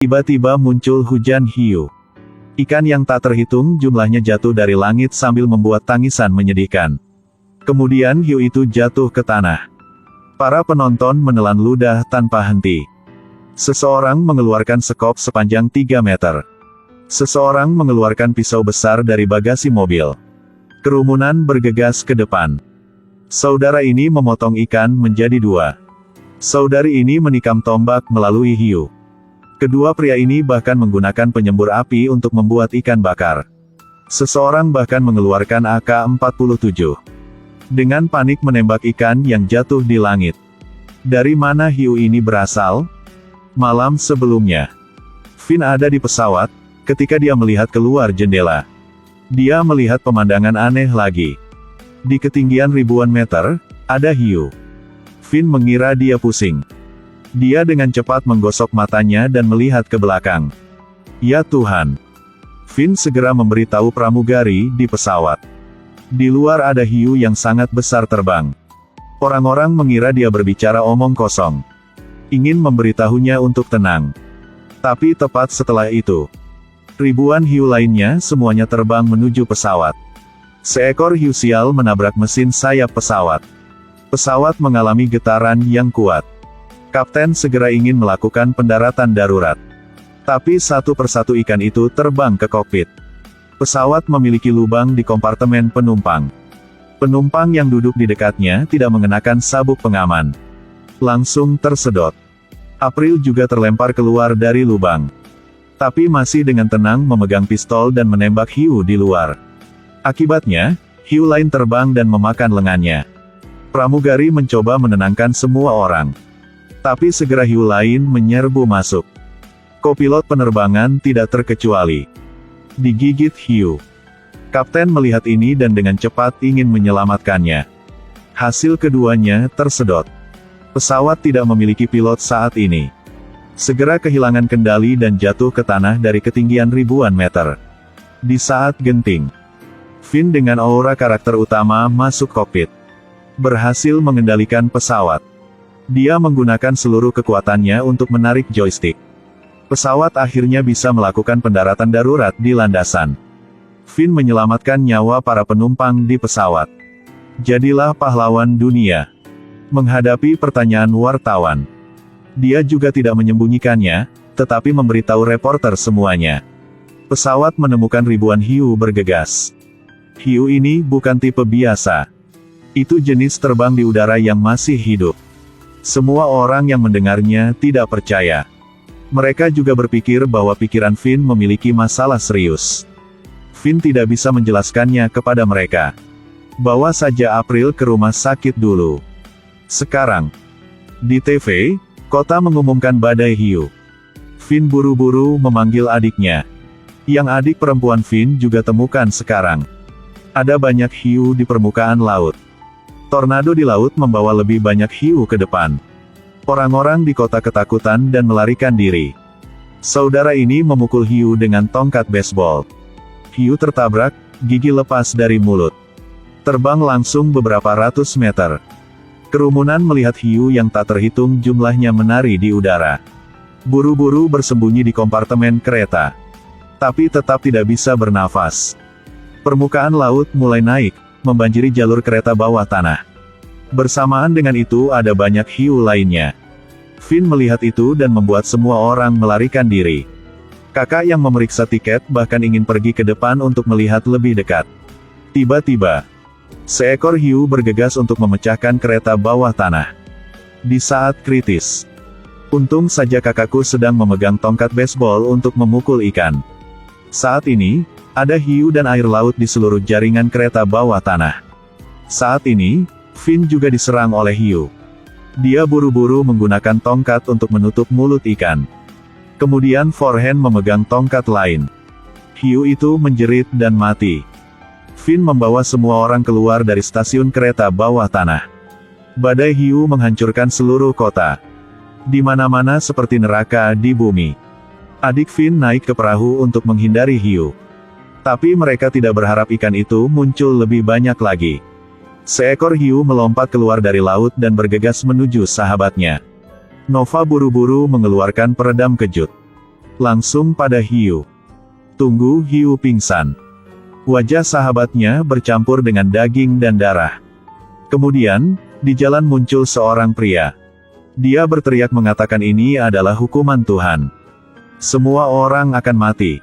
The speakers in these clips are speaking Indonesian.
Tiba-tiba muncul hujan hiu. Ikan yang tak terhitung jumlahnya jatuh dari langit sambil membuat tangisan menyedihkan. Kemudian hiu itu jatuh ke tanah. Para penonton menelan ludah tanpa henti. Seseorang mengeluarkan sekop sepanjang 3 meter. Seseorang mengeluarkan pisau besar dari bagasi mobil. Kerumunan bergegas ke depan. Saudara ini memotong ikan menjadi 2. Saudari ini menikam tombak melalui hiu. Kedua pria ini bahkan menggunakan penyembur api untuk membuat ikan bakar. Seseorang bahkan mengeluarkan AK-47. Dengan panik menembak ikan yang jatuh di langit. Dari mana hiu ini berasal? Malam sebelumnya, Finn ada di pesawat, ketika dia melihat keluar jendela. Dia melihat pemandangan aneh lagi. Di ketinggian ribuan meter, ada hiu. Finn mengira dia pusing. Dia dengan cepat menggosok matanya dan melihat ke belakang. Ya Tuhan! Finn segera memberitahu pramugari di pesawat. Di luar ada hiu yang sangat besar terbang. Orang-orang mengira dia berbicara omong kosong. Ingin memberitahunya untuk tenang. Tapi tepat setelah itu, ribuan hiu lainnya semuanya terbang menuju pesawat. Seekor hiu sial menabrak mesin sayap pesawat. Pesawat mengalami getaran yang kuat. Kapten segera ingin melakukan pendaratan darurat. Tapi satu persatu ikan itu terbang ke kokpit. Pesawat memiliki lubang di kompartemen penumpang. Penumpang yang duduk di dekatnya tidak mengenakan sabuk pengaman. Langsung tersedot. April juga terlempar keluar dari lubang. Tapi masih dengan tenang memegang pistol dan menembak hiu di luar. Akibatnya, hiu lain terbang dan memakan lengannya. Pramugari mencoba menenangkan semua orang. Tapi segera hiu lain menyerbu masuk. Kopilot penerbangan tidak terkecuali. Digigit hiu. Kapten melihat ini dan dengan cepat ingin menyelamatkannya. Hasil keduanya tersedot. Pesawat tidak memiliki pilot saat ini. Segera kehilangan kendali dan jatuh ke tanah dari ketinggian ribuan meter. Di saat genting, Finn dengan aura karakter utama masuk kokpit. Berhasil mengendalikan pesawat. Dia menggunakan seluruh kekuatannya untuk menarik joystick. Pesawat akhirnya bisa melakukan pendaratan darurat di landasan. Finn menyelamatkan nyawa para penumpang di pesawat. Jadilah pahlawan dunia. Menghadapi pertanyaan wartawan, dia juga tidak menyembunyikannya, tetapi memberitahu reporter semuanya. Pesawat menemukan ribuan hiu bergegas. Hiu ini bukan tipe biasa. Itu jenis terbang di udara yang masih hidup. Semua orang yang mendengarnya tidak percaya. Mereka juga berpikir bahwa pikiran Finn memiliki masalah serius. Finn tidak bisa menjelaskannya kepada mereka. Bawa saja April ke rumah sakit dulu. Sekarang, di TV, kota mengumumkan badai hiu. Finn buru-buru memanggil adiknya. Yang adik perempuan Finn juga temukan sekarang. Ada banyak hiu di permukaan laut. Tornado di laut membawa lebih banyak hiu ke depan. Orang-orang di kota ketakutan dan melarikan diri. Saudara ini memukul hiu dengan tongkat baseball. Hiu tertabrak, gigi lepas dari mulut. Terbang langsung beberapa ratus meter. Kerumunan melihat hiu yang tak terhitung jumlahnya menari di udara. Buru-buru bersembunyi di kompartemen kereta. Tapi tetap tidak bisa bernafas. Permukaan laut mulai naik, membanjiri jalur kereta bawah tanah. Bersamaan dengan itu ada banyak hiu lainnya. Finn melihat itu dan membuat semua orang melarikan diri. Kakak yang memeriksa tiket bahkan ingin pergi ke depan untuk melihat lebih dekat. Tiba-tiba, seekor hiu bergegas untuk memecahkan kereta bawah tanah. Di saat kritis, untung saja kakakku sedang memegang tongkat baseball untuk memukul ikan. Saat ini, ada hiu dan air laut di seluruh jaringan kereta bawah tanah. Saat ini, Finn juga diserang oleh hiu. Dia buru-buru menggunakan tongkat untuk menutup mulut ikan. Kemudian forehand memegang tongkat lain. Hiu itu menjerit dan mati. Finn membawa semua orang keluar dari stasiun kereta bawah tanah. Badai hiu menghancurkan seluruh kota. Di mana-mana seperti neraka di bumi. Adik Finn naik ke perahu untuk menghindari hiu. Tapi mereka tidak berharap ikan itu muncul lebih banyak lagi. Seekor hiu melompat keluar dari laut dan bergegas menuju sahabatnya. Nova buru-buru mengeluarkan peredam kejut. langsung pada Hiu. Tunggu, Hiu pingsan. Wajah sahabatnya bercampur dengan daging dan darah. Kemudian, di jalan muncul seorang pria. Dia berteriak mengatakan ini adalah hukuman Tuhan. Semua orang akan mati.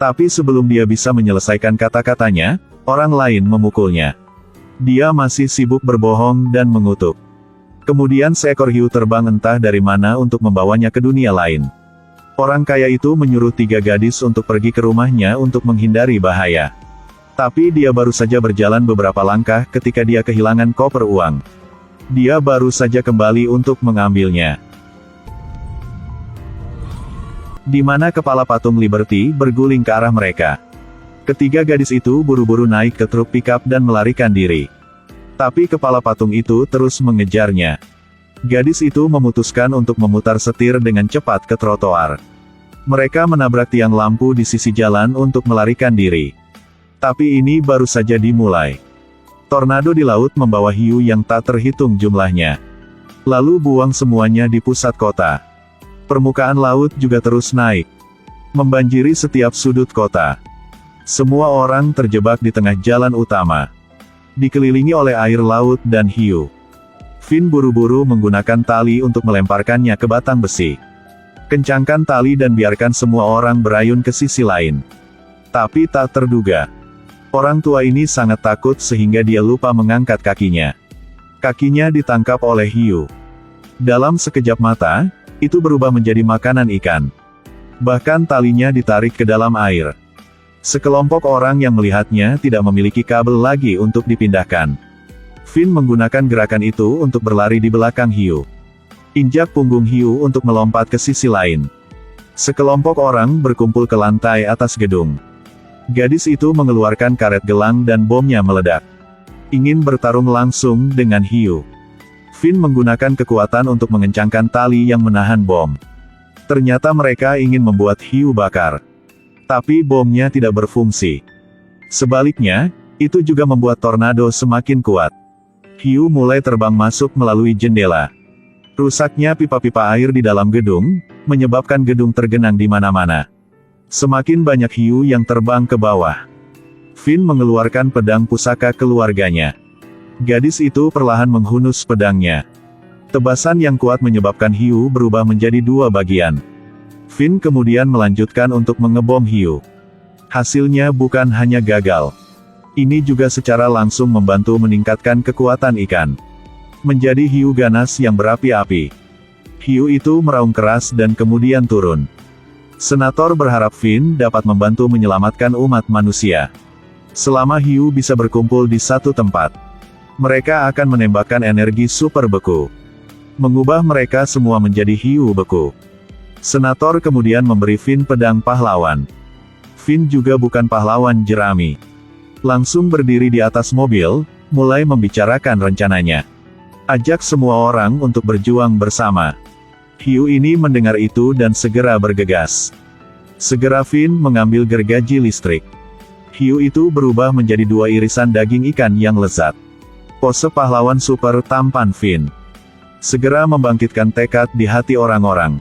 Tapi sebelum dia bisa menyelesaikan kata-katanya, orang lain memukulnya. Dia masih sibuk berbohong dan mengutuk. Kemudian seekor hiu terbang entah dari mana untuk membawanya ke dunia lain. Orang kaya itu menyuruh 3 gadis untuk pergi ke rumahnya untuk menghindari bahaya. Tapi dia baru saja berjalan beberapa langkah ketika dia kehilangan koper uang. Dia baru saja kembali untuk mengambilnya. Di mana kepala patung Liberty berguling ke arah mereka. Ketiga gadis itu buru-buru naik ke truk pickup dan melarikan diri. Tapi kepala patung itu terus mengejarnya. Gadis itu memutuskan untuk memutar setir dengan cepat ke trotoar. Mereka menabrak tiang lampu di sisi jalan untuk melarikan diri. Tapi ini baru saja dimulai. Tornado di laut membawa hiu yang tak terhitung jumlahnya. Lalu buang semuanya di pusat kota. Permukaan laut juga terus naik, membanjiri setiap sudut kota. Semua orang terjebak di tengah jalan utama, dikelilingi oleh air laut dan hiu. Finn buru-buru menggunakan tali untuk melemparkannya ke batang besi. Kencangkan tali dan biarkan semua orang berayun ke sisi lain. Tapi tak terduga, orang tua ini sangat takut sehingga dia lupa mengangkat kakinya. Kakinya ditangkap oleh hiu. Dalam sekejap mata, itu berubah menjadi makanan ikan. Bahkan talinya ditarik ke dalam air. Sekelompok orang yang melihatnya tidak memiliki kabel lagi untuk dipindahkan. Finn menggunakan gerakan itu untuk berlari di belakang hiu. Injak punggung hiu untuk melompat ke sisi lain. Sekelompok orang berkumpul ke lantai atas gedung. Gadis itu mengeluarkan karet gelang dan bomnya meledak. Ingin bertarung langsung dengan hiu. Finn menggunakan kekuatan untuk mengencangkan tali yang menahan bom. Ternyata mereka ingin membuat hiu bakar. Tapi bomnya tidak berfungsi. Sebaliknya, itu juga membuat tornado semakin kuat. Hiu mulai terbang masuk melalui jendela. Rusaknya pipa-pipa air di dalam gedung, menyebabkan gedung tergenang di mana-mana. Semakin banyak hiu yang terbang ke bawah. Finn mengeluarkan pedang pusaka keluarganya. Gadis itu perlahan menghunus pedangnya. Tebasan yang kuat menyebabkan hiu berubah menjadi 2 bagian. Finn kemudian melanjutkan untuk mengebom hiu. Hasilnya bukan hanya gagal. Ini juga secara langsung membantu meningkatkan kekuatan ikan. Menjadi hiu ganas yang berapi-api. Hiu itu meraung keras dan kemudian turun. Senator berharap Finn dapat membantu menyelamatkan umat manusia. Selama hiu bisa berkumpul di satu tempat, mereka akan menembakkan energi super beku. Mengubah mereka semua menjadi hiu beku. Senator kemudian memberi Finn pedang pahlawan. Finn juga bukan pahlawan jerami. Langsung berdiri di atas mobil, mulai membicarakan rencananya. Ajak semua orang untuk berjuang bersama. Hiu ini mendengar itu dan segera bergegas. Segera Finn mengambil gergaji listrik. Hiu itu berubah menjadi 2 irisan daging ikan yang lezat. Pose pahlawan super tampan Finn segera membangkitkan tekad di hati orang-orang.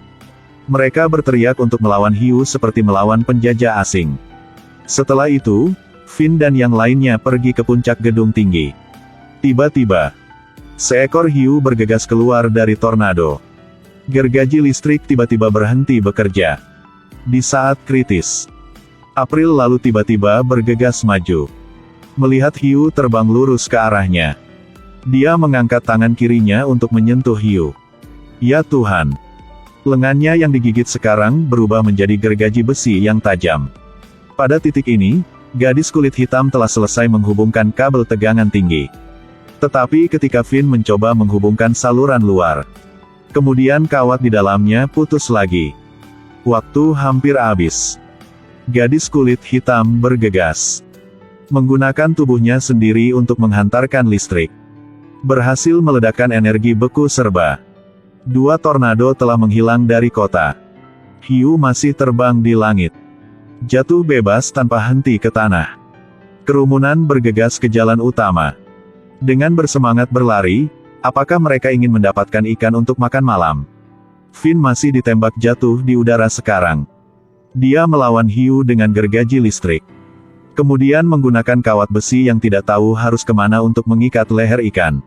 Mereka berteriak untuk melawan hiu seperti melawan penjajah asing. Setelah itu, Finn dan yang lainnya pergi ke puncak gedung tinggi. Tiba-tiba, seekor hiu bergegas keluar dari tornado. Gergaji listrik tiba-tiba berhenti bekerja. Di saat kritis, April lalu tiba-tiba bergegas maju. Melihat hiu terbang lurus ke arahnya, dia mengangkat tangan kirinya untuk menyentuh hiu. Ya Tuhan! Lengannya yang digigit sekarang berubah menjadi gergaji besi yang tajam. Pada titik ini, gadis kulit hitam telah selesai menghubungkan kabel tegangan tinggi. Tetapi ketika Finn mencoba menghubungkan saluran luar, kemudian kawat di dalamnya putus lagi. Waktu hampir habis. Gadis kulit hitam bergegas. Menggunakan tubuhnya sendiri untuk menghantarkan listrik. Berhasil meledakkan energi beku serba. 2 tornado telah menghilang dari kota. Hiu masih terbang di langit. Jatuh bebas tanpa henti ke tanah. Kerumunan bergegas ke jalan utama. Dengan bersemangat berlari, apakah mereka ingin mendapatkan ikan untuk makan malam? Finn masih ditembak jatuh di udara sekarang. Dia melawan hiu dengan gergaji listrik. Kemudian menggunakan kawat besi yang tidak tahu harus kemana untuk mengikat leher ikan.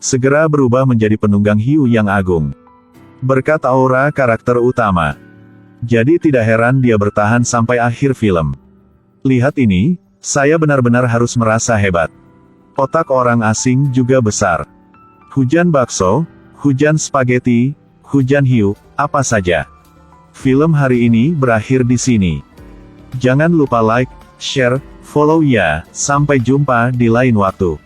Segera berubah menjadi penunggang hiu yang agung. Berkat aura karakter utama. Jadi tidak heran dia bertahan sampai akhir film. Lihat ini, saya benar-benar harus merasa hebat. Otak orang asing juga besar. Hujan bakso, hujan spaghetti, hujan hiu, apa saja. Film hari ini berakhir di sini. Jangan lupa like, share, follow ya. Sampai jumpa di lain waktu.